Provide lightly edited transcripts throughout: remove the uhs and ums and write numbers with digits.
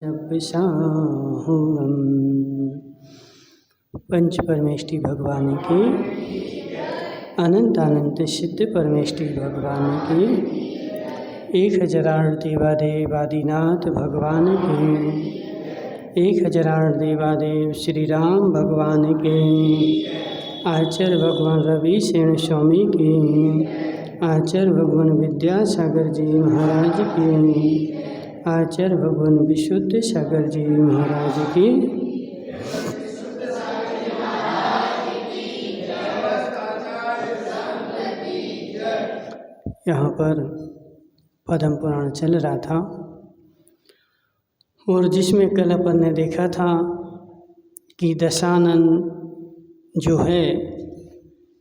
साहुणम पंच परमेष्टि भगवान की, अनंत अनंत सिद्ध परमेष्टि भगवान की, 1008 देवादेव आदिनाथ भगवान के, 1008 देवादेव श्री राम भगवान के, आचार्य भगवान रवि सेन स्वामी की, आचार्य भगवान विद्यासागर जी महाराज की, आचार्य भगवान विशुद्ध सागर जी महाराज की, यहाँ पर पद्म पुराण चल रहा था और जिसमें कल अपन ने देखा था कि दशानन जो है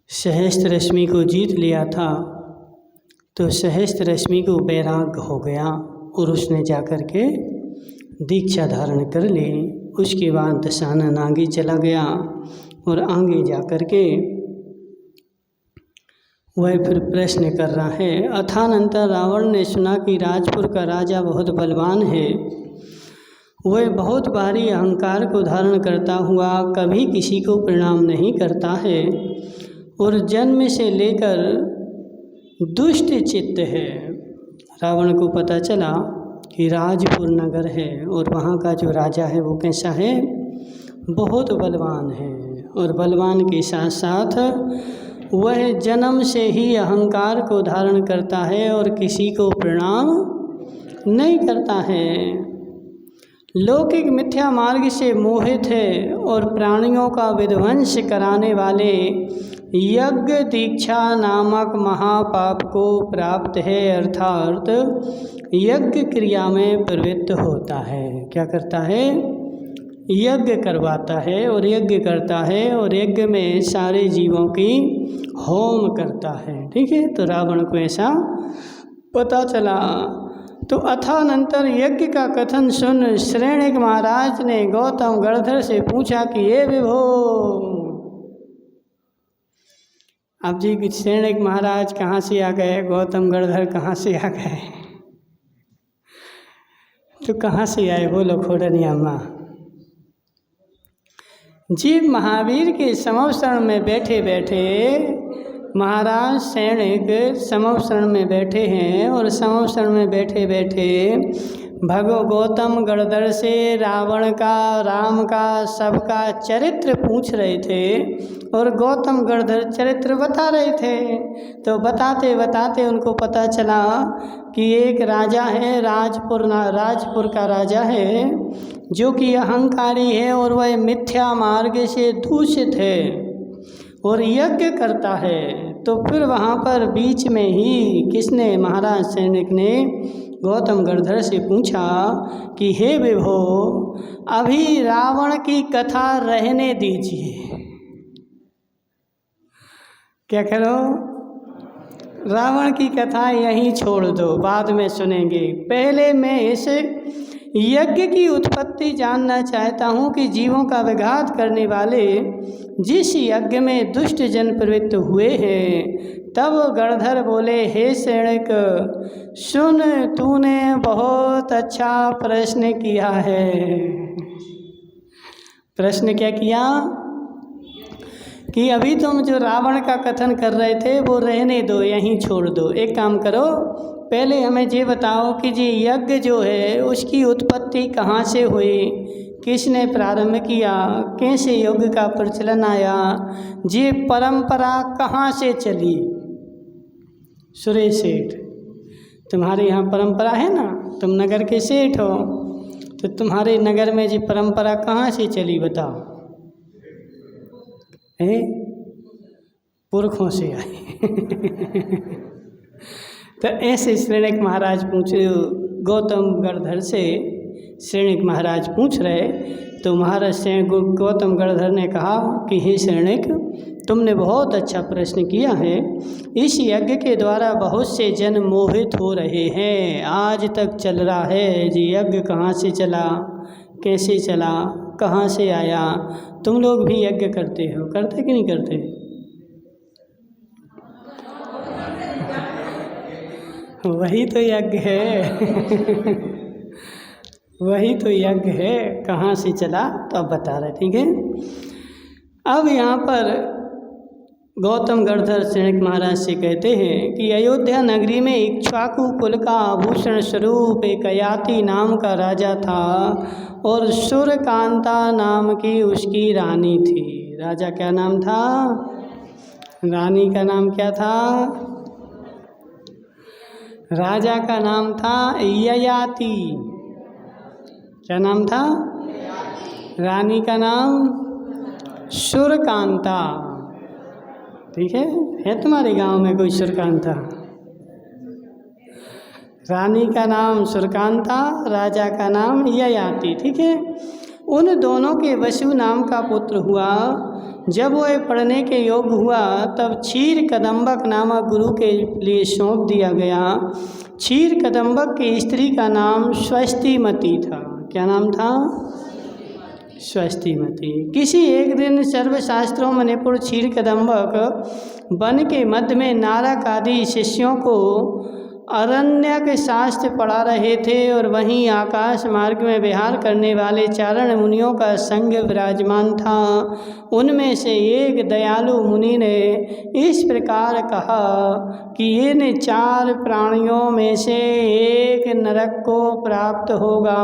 सहस्त्र रश्मि को जीत लिया था, तो सहस्त्र रश्मि को वैराग्य हो गया और उसने जाकर के दीक्षा धारण कर ली। उसके बाद दशानन आगे चला गया और आगे जाकर के वह फिर प्रश्न कर रहा है। अथानंतर रावण ने सुना कि राजपुर का राजा बहुत बलवान है, वह बहुत भारी अहंकार को धारण करता हुआ कभी किसी को प्रणाम नहीं करता है और जन्म से लेकर दुष्ट चित्त है। रावण को पता चला कि राजपुर नगर है और वहाँ का जो राजा है वो कैसा है, बहुत बलवान है, और बलवान के साथ साथ वह जन्म से ही अहंकार को धारण करता है और किसी को प्रणाम नहीं करता है। लौकिक मिथ्या मार्ग से मोहित है और प्राणियों का विध्वंस कराने वाले यज्ञ दीक्षा नामक महापाप को प्राप्त है, अर्थात यज्ञ क्रिया में प्रवृत्त होता है। क्या करता है? यज्ञ करवाता है और यज्ञ करता है और यज्ञ में सारे जीवों की होम करता है। ठीक है, तो रावण को ऐसा पता चला। तो अथानंतर यज्ञ का कथन सुन श्रेणिक महाराज ने गौतम गणधर से पूछा कि ये विभो, अब जी श्रेणिक महाराज कहाँ से आ गए, गौतम गणधर कहाँ से आ गए? तो कहाँ से आए बोलो खोडनी अम्मा जी। महावीर के समवसरण में बैठे बैठे महाराज श्रेणिक समवसरण में बैठे हैं और समवसरण में बैठे बैठे गौतम गणधर से रावण का, राम का, सबका चरित्र पूछ रहे थे और गौतम गणधर चरित्र बता रहे थे। तो बताते बताते उनको पता चला कि एक राजा है, राजपुर का राजा है जो कि अहंकारी है और वह मिथ्या मार्ग से दूषित है और यज्ञ करता है। तो फिर वहाँ पर बीच में ही किसने, महाराज सैनिक ने गौतम गणधर से पूछा कि हे विभो, अभी रावण की कथा रहने दीजिए। क्या करो? रावण की कथा यहीं छोड़ दो, बाद में सुनेंगे। पहले मैं इस यज्ञ की उत्पत्ति जानना चाहता हूँ कि जीवों का विघात करने वाले जिस यज्ञ में दुष्ट जन प्रवृत्त हुए हैं। तब गणधर बोले, हे श्रेणिक सुन, तूने बहुत अच्छा प्रश्न किया है। प्रश्न क्या किया? कि अभी तुम जो रावण का कथन कर रहे थे वो रहने दो, यहीं छोड़ दो। एक काम करो, पहले हमें ये बताओ कि जी यज्ञ जो है उसकी उत्पत्ति कहाँ से हुई, किसने प्रारंभ किया, कैसे यज्ञ का प्रचलन आया, ये परंपरा कहाँ से चली। सुरेश सेठ, तुम्हारे यहाँ परंपरा है ना, तुम नगर के सेठ हो, तो तुम्हारे नगर में ये परंपरा कहाँ से चली बताओ? पुरखों से आई। तो ऐसे श्रेणिक महाराज पूछे, गौतम गणधर से श्रेणिक महाराज पूछ रहे। तो महाराज गौतम गणधर ने कहा कि हे श्रेणिक, तुमने बहुत अच्छा प्रश्न किया है। इस यज्ञ के द्वारा बहुत से जन मोहित हो रहे हैं, आज तक चल रहा है। ये यज्ञ कहाँ से चला, कैसे चला, कहाँ से आया? तुम लोग भी यज्ञ करते हो, करते कि नहीं करते? वही तो यज्ञ है। वही तो यज्ञ है, कहाँ से चला तो अब बता रहे, ठीक है। अब यहाँ पर गौतम गणधर शृंग महाराज से कहते हैं कि अयोध्या नगरी में इक्ष्वाकु कुल का आभूषण स्वरूप एक ययाति नाम का राजा था और सूर्यकांता नाम की उसकी रानी थी। राजा क्या नाम था? रानी का नाम क्या था? राजा का नाम था ययाति। क्या नाम था? रानी का नाम सूर्यकांता। ठीक है तुम्हारे गांव में कोई सूर्यकांता? रानी का नाम सूर्यकांता, राजा का नाम ययाति। ठीक है, उन दोनों के वसु नाम का पुत्र हुआ। जब वह पढ़ने के योग्य हुआ तब क्षीर कदम्बक नामक गुरु के लिए सौंप दिया गया। क्षीर कदम्बक की स्त्री का नाम स्वस्तिमती था। क्या नाम था? स्वस्तिमती। किसी एक दिन सर्वशास्त्रों में निपुण क्षीर कदम्बक वन के मध्य में नारक आदि शिष्यों को अरण्यक शास्त्र पढ़ा रहे थे और वहीं आकाश मार्ग में विहार करने वाले चारण मुनियों का संग विराजमान था। उनमें से एक दयालु मुनि ने इस प्रकार कहा कि इन चार प्राणियों में से एक नरक को प्राप्त होगा।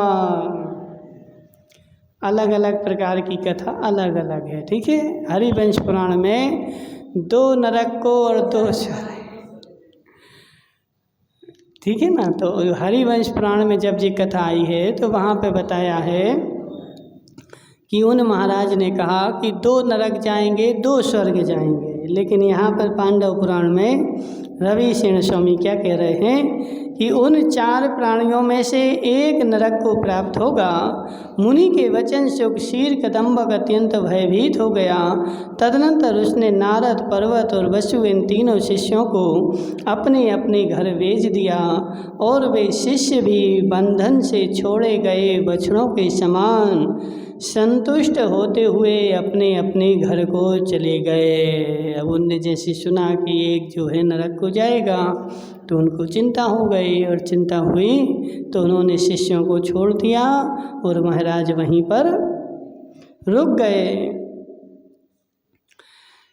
अलग अलग प्रकार की कथा अलग अलग है। ठीक है, हरिवंश पुराण में 2 नरक को और 2 स्वर्ग। ठीक है ना। तो हरिवंश पुराण में जब ये कथा आई है तो वहाँ पे बताया है कि उन महाराज ने कहा कि 2 नरक जाएंगे 2 स्वर्ग जाएंगे। लेकिन यहाँ पर पांडव पुराण में रवि सेन स्वामी क्या कह रहे हैं कि उन 4 प्राणियों में से एक नरक को प्राप्त होगा। मुनि के वचन से क्षीर कदम्बक अत्यंत भयभीत हो गया। तदनंतर उसने नारद, पर्वत और वसु इन तीनों शिष्यों को अपने अपने घर भेज दिया और वे शिष्य भी बंधन से छोड़े गए बछड़ों के समान संतुष्ट होते हुए अपने अपने घर को चले गए। अब उनने जैसे सुना कि एक जो है नरक को जाएगा तो उनको चिंता हो गई और चिंता हुई तो उन्होंने शिष्यों को छोड़ दिया और महाराज वहीं पर रुक गए।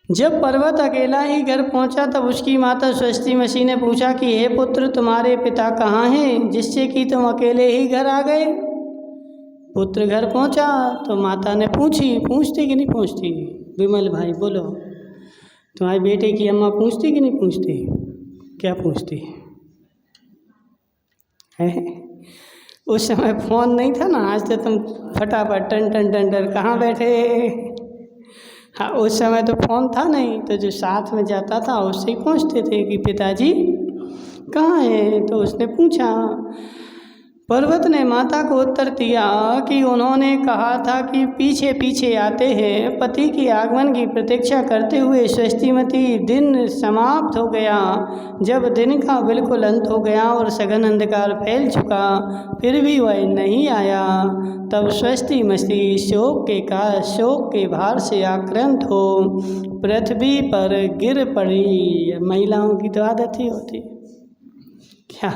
जब पर्वत अकेला ही घर पहुंचा तब उसकी माता स्वस्तिमती ने पूछा कि हे पुत्र, तुम्हारे पिता कहाँ हैं जिससे कि तुम अकेले ही घर आ गए? पुत्र घर पहुंचा तो माता ने पूछती कि नहीं पूछती? विमल भाई बोलो, तुम्हारे बेटे की अम्मा पूछती कि नहीं पूछती? क्या पूछती है? उस समय फ़ोन नहीं था ना, आज तो तुम फटाफट टन टन टन टन कहाँ बैठे। हाँ, उस समय तो फ़ोन था नहीं, तो जो साथ में जाता था उससे ही पूछते थे कि पिताजी कहाँ हैं। तो उसने पूछा। पर्वत ने माता को उत्तर दिया कि उन्होंने कहा था कि पीछे पीछे आते हैं। पति के आगमन की प्रतीक्षा करते हुए स्वस्तिमती दिन समाप्त हो गया। जब दिन का बिल्कुल अंत हो गया और सघन अंधकार फैल चुका फिर भी वह नहीं आया, तब स्वस्तिमती शोक के भार से आक्रांत हो पृथ्वी पर गिर पड़ी। महिलाओं की तो आदत ही होती क्या,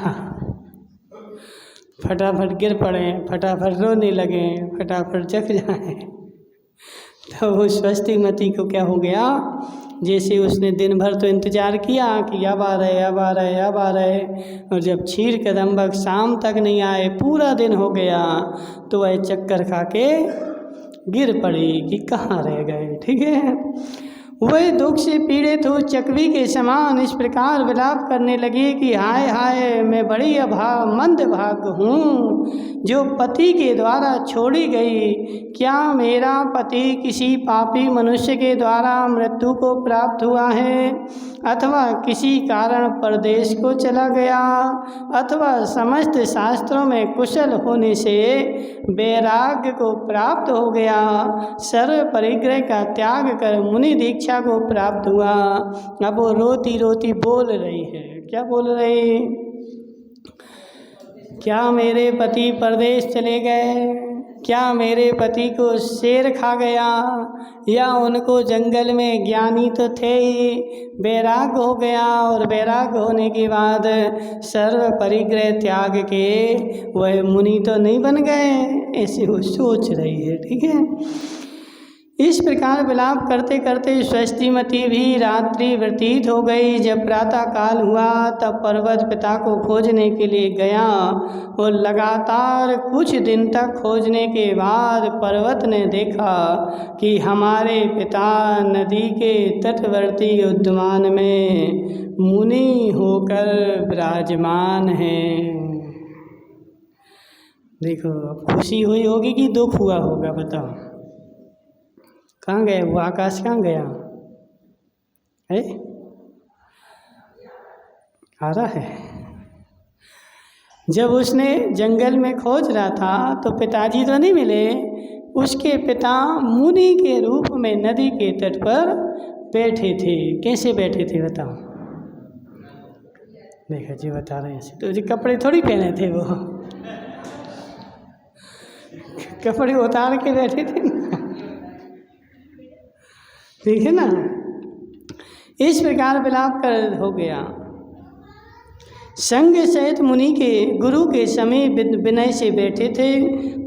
फटाफट गिर पड़े, फटाफट रोने लगे, फटाफट जग जाए। तो वो स्वस्तिमती को क्या हो गया, जैसे उसने दिन भर तो इंतज़ार किया कि अब आ रहे अब आ रहे अब आ रहे, और जब क्षीर कदम्बक शाम तक नहीं आए, पूरा दिन हो गया, तो वह चक्कर खा के गिर पड़ी कि कहाँ रह गए। ठीक है, वह दुख से पीड़ित हो चकवी के समान इस प्रकार विलाप करने लगी कि हाय हाय, मैं बड़ी मंद भाग हूँ जो पति के द्वारा छोड़ी गई। क्या मेरा पति किसी पापी मनुष्य के द्वारा मृत्यु को प्राप्त हुआ है, अथवा किसी कारण परदेश को चला गया, अथवा समस्त शास्त्रों में कुशल होने से वैराग्य को प्राप्त हो गया, सर्व परिग्रह का त्याग कर मुनि दीक्षा को प्राप्त हुआ। अब वो रोती रोती बोल रही है। क्या बोल रही? क्या मेरे पति परदेश चले गए? क्या मेरे पति को शेर खा गया? या उनको जंगल में ज्ञानी तो थे ही, वैराग हो गया और वैराग होने के बाद सर्व परिग्रह त्याग के वह मुनि तो नहीं बन गए? ऐसे वो सोच रही है। ठीक है, इस प्रकार विलाप करते करते स्वस्तिमती भी रात्रि व्यतीत हो गई। जब प्रातः काल हुआ तब पर्वत पिता को खोजने के लिए गया और लगातार कुछ दिन तक खोजने के बाद पर्वत ने देखा कि हमारे पिता नदी के तटवर्ती उद्यान में मुनि होकर विराजमान हैं। देखो, अब खुशी हुई होगी कि दुख हुआ होगा, बताओ। कहाँ गए वो आकाश? कहाँ गया है? आ रहा है। जब उसने जंगल में खोज रहा था तो पिताजी तो नहीं मिले। उसके पिता मुनि के रूप में नदी के तट पर बैठे थे। कैसे बैठे थे बताओ? देखो जी, बता रहे हैं। तो जी कपड़े थोड़ी पहने थे, वो कपड़े उतार के बैठे थे ना। ठीक है ना। इस प्रकार विलाप कर हो गया। संग सहित मुनि के गुरु के समीप विनय से बैठे थे।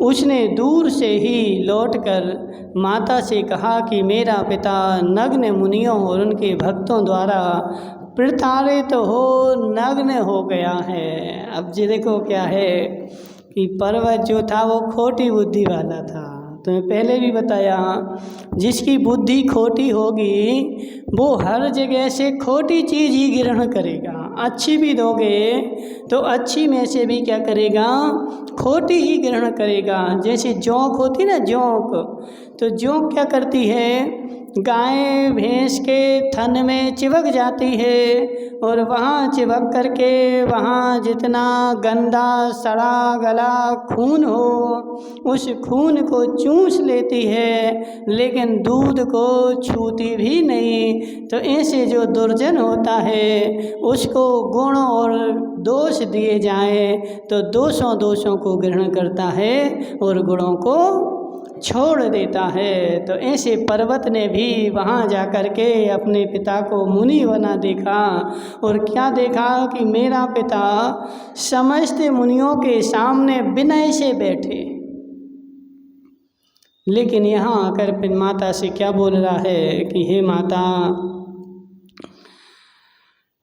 उसने दूर से ही लौटकर माता से कहा कि मेरा पिता नग्न मुनियों और उनके भक्तों द्वारा प्रताड़ित हो नग्न हो गया है। अब जी देखो क्या है कि पर्वत जो था वो खोटी बुद्धि वाला था। तो मैं पहले भी बताया, जिसकी बुद्धि खोटी होगी वो हर जगह से खोटी चीज़ ही ग्रहण करेगा। अच्छी भी दोगे तो अच्छी में से भी क्या करेगा? खोटी ही ग्रहण करेगा। जैसे जोंक होती ना, जोंक, तो जोंक क्या करती है? गाय भैंस के थन में चिपक जाती है और वहाँ चिपक करके वहाँ जितना गंदा सड़ा गला खून हो उस खून को चूस लेती है, लेकिन दूध को छूती भी नहीं। तो ऐसे जो दुर्जन होता है उसको गुण और दोष दिए जाएं तो दोषों को ग्रहण करता है और गुणों को छोड़ देता है। तो ऐसे पर्वत ने भी वहाँ जा कर के अपने पिता को मुनि बना देखा। और क्या देखा कि मेरा पिता समस्त मुनियों के सामने विनय से बैठे। लेकिन यहाँ आकर फिर माता से क्या बोल रहा है कि हे माता,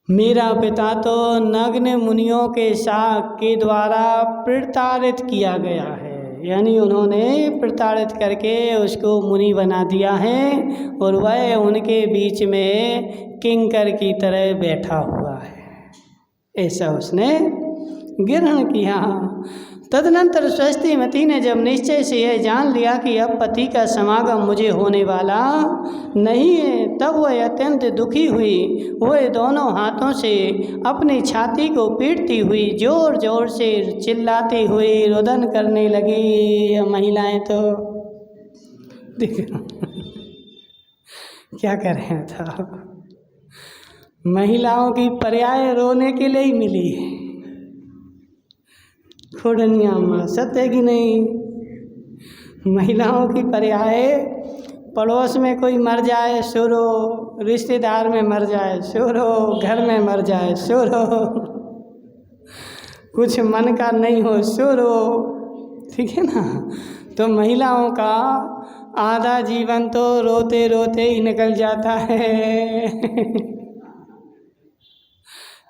मेरा पिता तो नग्न मुनियों के साथ के द्वारा प्रताड़ित किया गया है। यानी उन्होंने प्रताड़ित करके उसको मुनि बना दिया है और वह उनके बीच में किंकर की तरह बैठा हुआ है। ऐसा उसने ग्रहण किया। तदनंतर स्वस्तिमती ने जब निश्चय से यह जान लिया कि अब पति का समागम मुझे होने वाला नहीं है, तब वह अत्यंत दुखी हुई। वह दोनों हाथों से अपनी छाती को पीटती हुई जोर जोर से चिल्लाती हुई रुदन करने लगी। महिलाएं तो क्या कर रहे था, महिलाओं की पर्याय रोने के लिए ही मिली है। खोडनिया माँ, सत्य कि नहीं? महिलाओं की पर्याय, पड़ोस में कोई मर जाए सो रो, रिश्तेदार में मर जाए सो रो, घर में मर जाए सो रो, कुछ मन का नहीं हो सो रो। ठीक है ना। तो महिलाओं का आधा जीवन तो रोते रोते ही निकल जाता है।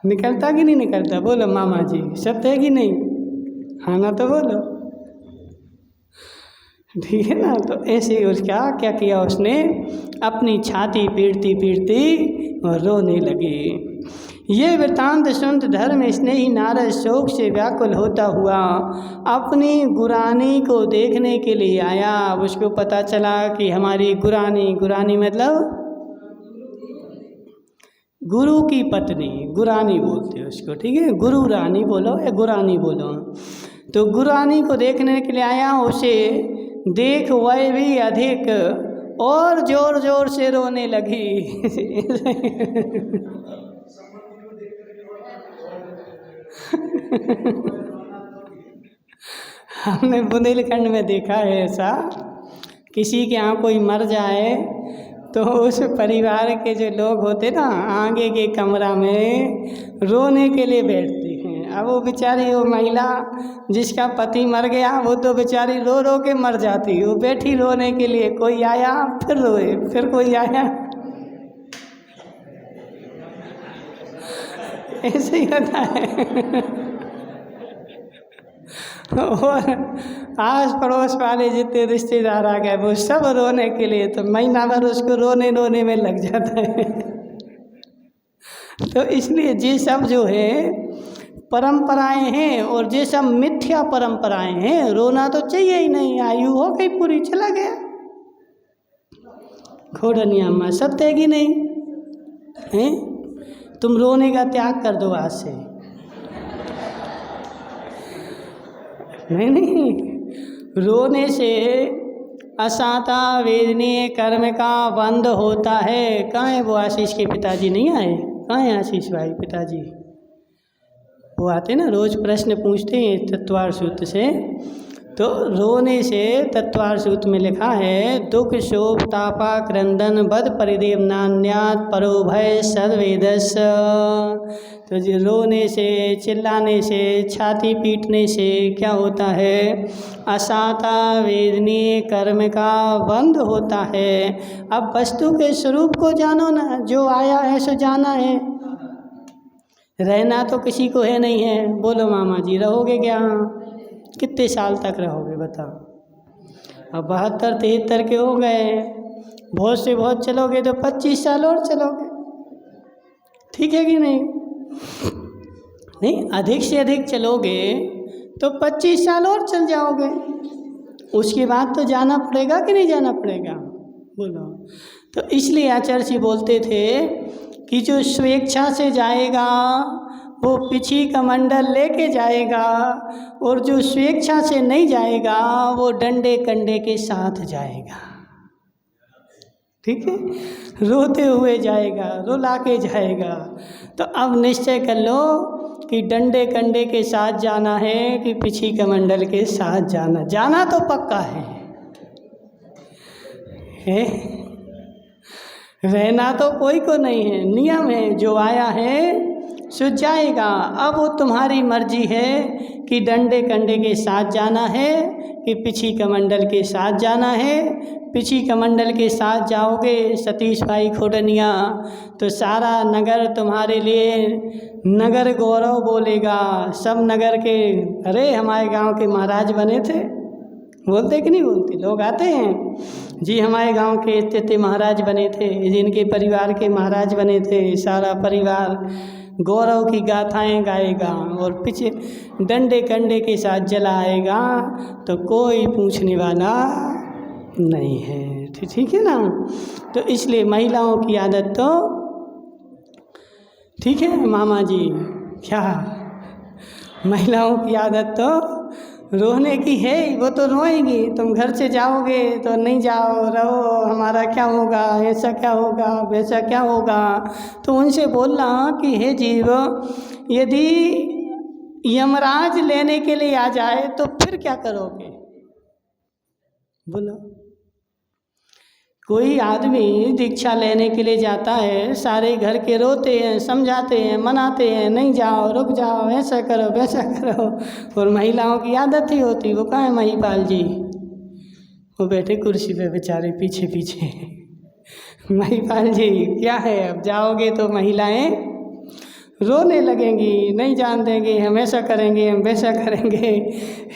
निकलता कि नहीं निकलता? बोलो मामा जी, सत्य है कि नहीं? हाँ ना तो बोलो। ठीक है ना। तो ऐसे उसका क्या किया, उसने अपनी छाती पीटती पीटती और रोने लगी। ये वृत्तांत सुन धर्म स्नेही नारद शोक से व्याकुल होता हुआ अपनी गुरानी को देखने के लिए आया। अब उसको पता चला कि हमारी गुरानी मतलब गुरु की पत्नी, गुरानी बोलते हैं उसको। ठीक है, गुरु रानी बोलो या गुरानी बोलो। तो गुरानी को देखने के लिए आया। उसे देख वह भी अधिक और जोर जोर से रोने लगी। हमने बुंदेलखंड में देखा है ऐसा, किसी के यहाँ कोई मर जाए तो उस परिवार के जो लोग होते ना आगे के कमरा में रोने के लिए बैठते हैं। अब वो बेचारी वो महिला जिसका पति मर गया वो तो बेचारी रो रो के मर जाती, वो बैठी रोने के लिए, कोई आया फिर रोए, फिर कोई आया, ऐसे ही होता है। और आस पड़ोस वाले जितने रिश्तेदार आ गए वो सब रोने के लिए, तो महीना भर उसको रोने रोने में लग जाता है। तो इसलिए ये सब जो है परंपराएं हैं, और ये सब मिथ्या परंपराएं हैं। रोना तो चाहिए ही नहीं, आयु हो गई पूरी, चला गया, घोड़निया माँ सब देगी नहीं है। तुम रोने का त्याग कर दो आज से। नहीं, रोने से असाता वेदनीय कर्म का बंद होता है। कहाँ है वो आशीष के पिताजी, नहीं आए? कहाँ है आशीष भाई पिताजी? वो आते ना, रोज प्रश्न पूछते हैं तत्वार सूत्र से। तो रोने से तत्वार सूत्र में लिखा है, दुख शोभ तापा क्रंदन बद परिदेव नान्यात परो भय सद्वेदस। तो जो रोने से, चिल्लाने से, छाती पीटने से क्या होता है? असाता वेदनीय कर्म का बंद होता है। अब वस्तु के स्वरूप को जानो ना, जो आया है सो जाना है। रहना तो किसी को है नहीं है। बोलो मामा जी, रहोगे क्या? कितने साल तक रहोगे बताओ? अब 72-73 के हो गए, बहुत से बहुत चलोगे तो 25 साल और चलोगे, ठीक है कि नहीं? नहीं, अधिक से अधिक चलोगे तो 25 साल और चल जाओगे, उसके बाद तो जाना पड़ेगा कि नहीं जाना पड़ेगा? बोलो। तो इसलिए आचार्य जी बोलते थे कि जो स्वेच्छा से जाएगा वो पिछी कमंडल लेके जाएगा, और जो स्वेच्छा से नहीं जाएगा वो डंडे कंडे के साथ जाएगा। ठीक है, रोते हुए जाएगा, रुला के जाएगा। तो अब निश्चय कर लो कि डंडे कंडे के साथ जाना है कि पिछी कमंडल के साथ जाना। जाना तो पक्का है? रहना तो कोई को नहीं है, नियम है, जो आया है सो जाएगा। अब वो तुम्हारी मर्जी है कि डंडे कंडे के साथ जाना है कि पिछी कमंडल के साथ जाना है। पिछी कमंडल के साथ जाओगे सतीश भाई खोडनिया तो सारा नगर तुम्हारे लिए नगर गौरव बोलेगा। सब नगर के, अरे हमारे गांव के महाराज बने थे, बोलते कि नहीं बोलते? लोग आते हैं जी, हमारे गांव के इतने महाराज बने थे, जिनके परिवार के महाराज बने थे। सारा परिवार गौरव की गाथाएं गाएगा और पीछे डंडे कंडे के साथ जलाएगा, तो कोई पूछने वाला नहीं है। ठीक है ना? तो इसलिए महिलाओं की आदत तो ठीक है मामा जी, क्या महिलाओं की आदत तो रोने की है, वो तो रोएंगी। तुम घर से जाओगे तो नहीं जाओ, रहो, हमारा क्या होगा, ऐसा क्या होगा, वैसा क्या होगा। तो उनसे बोलना कि हे जीव, यदि यमराज लेने के लिए आ जाए तो फिर क्या करोगे? बोलो। कोई आदमी दीक्षा लेने के लिए जाता है, सारे घर के रोते हैं, समझाते हैं, मनाते हैं, नहीं जाओ, रुक जाओ, ऐसा करो, वैसा करो। और महिलाओं की आदत ही होती, वो कहाँ है महिपाल जी? वो बैठे कुर्सी पे बेचारे पीछे पीछे। महिपाल जी क्या है, अब जाओगे तो महिलाएं रोने लगेंगी, नहीं जान देंगे, हम ऐसा करेंगे, हम वैसा करेंगे।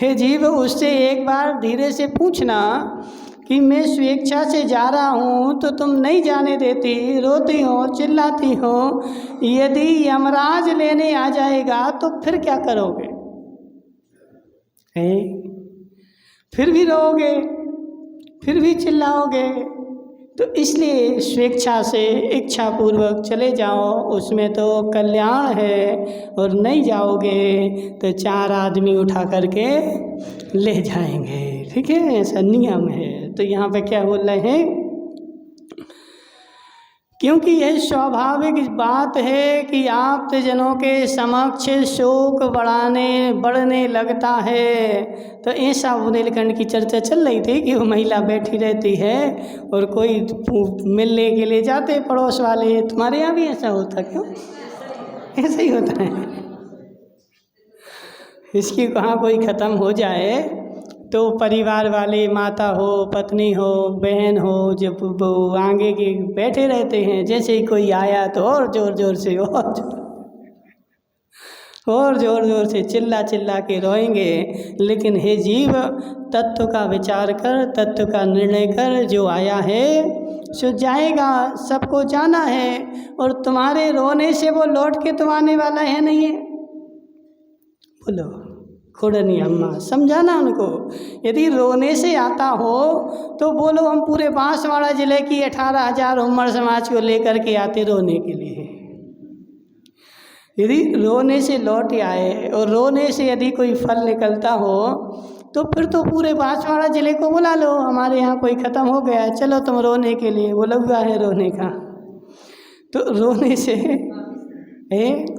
हे जीव, उससे एक बार धीरे से पूछना कि मैं स्वेच्छा से जा रहा हूँ तो तुम नहीं जाने देती, रोती हो, चिल्लाती हो। यदि यमराज लेने आ जाएगा तो फिर क्या करोगे? फिर भी रोओगे, फिर भी चिल्लाओगे। तो इसलिए स्वेच्छा से इच्छा पूर्वक चले जाओ, उसमें तो कल्याण है। और नहीं जाओगे तो 4 आदमी उठा करके ले जाएंगे। ठीक है, ऐसा नियम है। तो यहाँ पे क्या बोल रहे हैं क्योंकि यह स्वाभाविक बात है कि आप्तजनों के समक्ष शोक बढ़ने लगता है। तो ऐसा बुंदेलखंड की चर्चा चल रही थी कि वो महिला बैठी रहती है और कोई मिलने के लिए जाते पड़ोस वाले। तुम्हारे यहाँ भी ऐसा होता क्यों? ऐसा ही होता है। इसकी कहाँ कोई ख़त्म हो जाए तो परिवार वाले, माता हो, पत्नी हो, बहन हो, जब वो आगे के बैठे रहते हैं, जैसे ही कोई आया तो और ज़ोर ज़ोर से और ज़ोर ज़ोर से चिल्ला चिल्ला के रोएंगे। लेकिन हे जीव, तत्व का विचार कर, तत्व का निर्णय कर। जो आया है सो जाएगा, सबको जाना है। और तुम्हारे रोने से वो लौट के तो आने वाला है नहीं है। बोलो खुड़नी अम्मा, समझाना उनको। यदि रोने से आता हो तो बोलो हम पूरे बांसवाड़ा जिले की 18,000 उम्र समाज को लेकर के आते रोने के लिए। यदि रोने से लौट आए और रोने से यदि कोई फल निकलता हो तो फिर तो पूरे बांसवाड़ा जिले को बुला लो, हमारे यहाँ कोई ख़त्म हो गया, चलो तुम रोने के लिए। वो लगा है रोने का। तो रोने से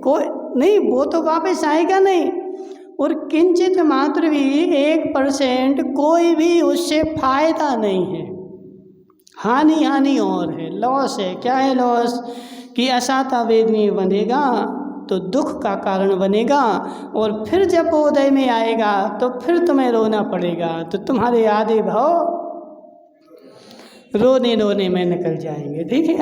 कोई नहीं, वो तो वापस आएगा नहीं। और किंचित मात्र भी 1% कोई भी उससे फायदा नहीं है। हानि और है, लॉस है। क्या है लॉस? कि असाता वेदनी बनेगा तो दुख का कारण बनेगा। और फिर जब वो उदय में आएगा तो फिर तुम्हें रोना पड़ेगा। तो तुम्हारे आधे भाव रोने में निकल जाएंगे। ठीक है,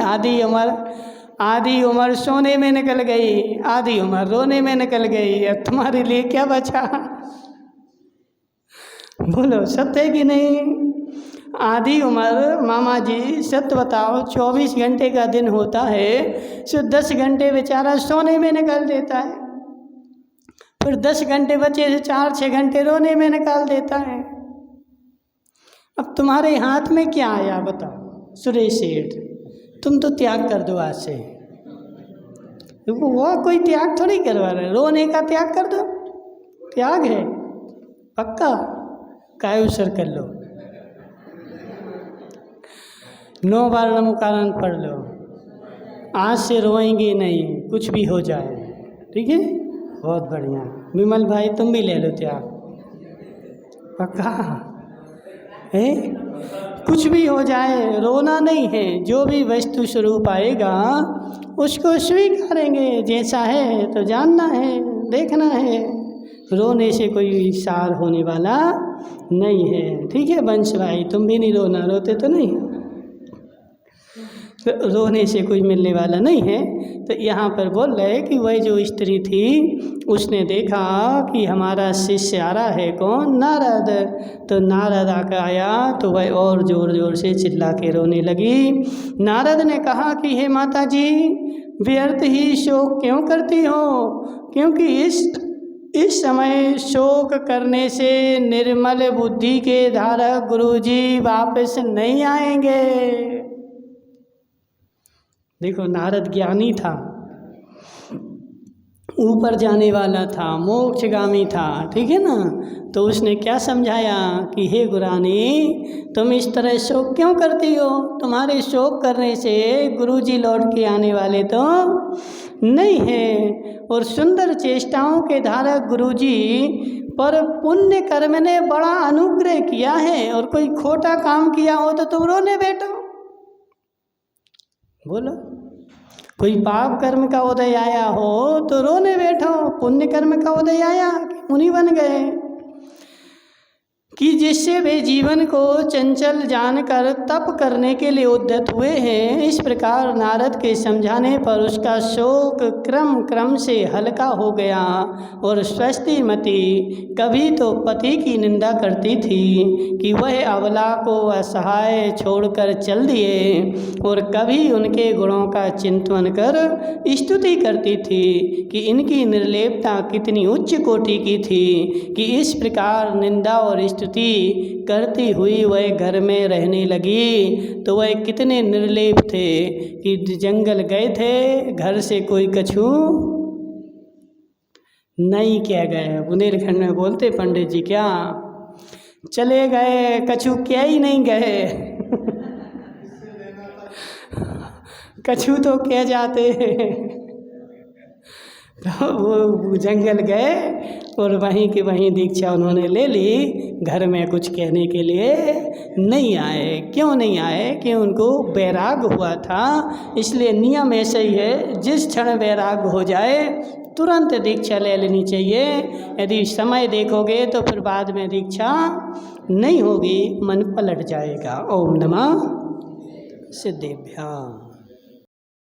आधी उम्र सोने में निकल गई, आधी उम्र रोने में निकल गई। अब तुम्हारे लिए क्या बचा? बोलो सत्य कि नहीं? आधी उम्र, मामा जी सत्य बताओ, 24 घंटे का दिन होता है, सो 10 घंटे बेचारा सोने में निकाल देता है। फिर 10 घंटे बचे से 4-6 घंटे रोने में निकाल देता है। अब तुम्हारे हाथ में क्या आया बताओ सुरेश सेठ? तुम तो त्याग कर दो आज से। वो कोई त्याग थोड़ी करवा रहे, रोने का त्याग कर दो। त्याग है पक्का, कायुसर कर लो, 9 बार नमोकारण पढ़ लो। आज से रोएंगे नहीं, कुछ भी हो जाए। ठीक है, बहुत बढ़िया। विमल भाई तुम भी ले लो त्याग, पक्का है। कुछ भी हो जाए रोना नहीं है। जो भी वस्तु स्वरूप आएगा उसको स्वीकारेंगे, जैसा है तो जानना है, देखना है। रोने से कोई सार होने वाला नहीं है। ठीक है वंश भाई, तुम भी नहीं रोना, रोते तो नहीं, तो रोने से कोई मिलने वाला नहीं है। तो यहाँ पर बोल रहे कि वह जो स्त्री थी उसने देखा कि हमारा शिष्य आ रहा है। कौन? नारद। तो नारद आकर आया तो वह और ज़ोर ज़ोर से चिल्ला के रोने लगी। नारद ने कहा कि हे माता जी, व्यर्थ ही शोक क्यों करती हो? क्योंकि इस समय शोक करने से निर्मल बुद्धि के धारक गुरुजी वापस नहीं आएंगे। देखो नारद ज्ञानी था, ऊपर जाने वाला था, मोक्षगामी था। ठीक है ना? तो उसने क्या समझाया कि हे गुरानी, तुम इस तरह शोक क्यों करती हो? तुम्हारे शोक करने से गुरुजी लौट के आने वाले तो नहीं है। और सुंदर चेष्टाओं के धारक गुरुजी पर पुण्य कर्म ने बड़ा अनुग्रह किया है। और कोई खोटा काम किया हो तो तुम रोने बैठो। बोलो, कोई पाप कर्म का उदय आया हो तो रोने बैठो। पुण्य कर्म का उदय आया, मुनि बन गए। कि जिससे वे जीवन को चंचल जानकर तप करने के लिए उद्यत हुए हैं। इस प्रकार नारद के समझाने पर उसका शोक क्रम से हल्का हो गया। और स्वस्तिमती कभी तो पति की निंदा करती थी कि वह अबला को असहाय छोड़कर चल दिए, और कभी उनके गुणों का चिंतन कर स्तुति करती थी कि इनकी निर्लेपता कितनी उच्च कोटि की थी। कि इस प्रकार निंदा और स्तुति करती हुई वह घर में रहने लगी। तो वह कितने निर्लेप थे कि जंगल गए थे, घर से कोई कछु नहीं कह गए। बुंदेलखंड में बोलते पंडित जी, क्या चले गए, कछु क्या ही नहीं गए। कछु तो कह जाते तो वो जंगल गए और वहीं की वहीं दीक्षा उन्होंने ले ली। घर में कुछ कहने के लिए नहीं आए। क्यों नहीं आए? कि उनको वैराग हुआ था। इसलिए नियम ऐसा ही है, जिस क्षण वैराग हो जाए तुरंत दीक्षा ले लेनी चाहिए। यदि समय देखोगे तो फिर बाद में दीक्षा नहीं होगी, मन पलट जाएगा। ओम नमः सिद्धेभ्यः।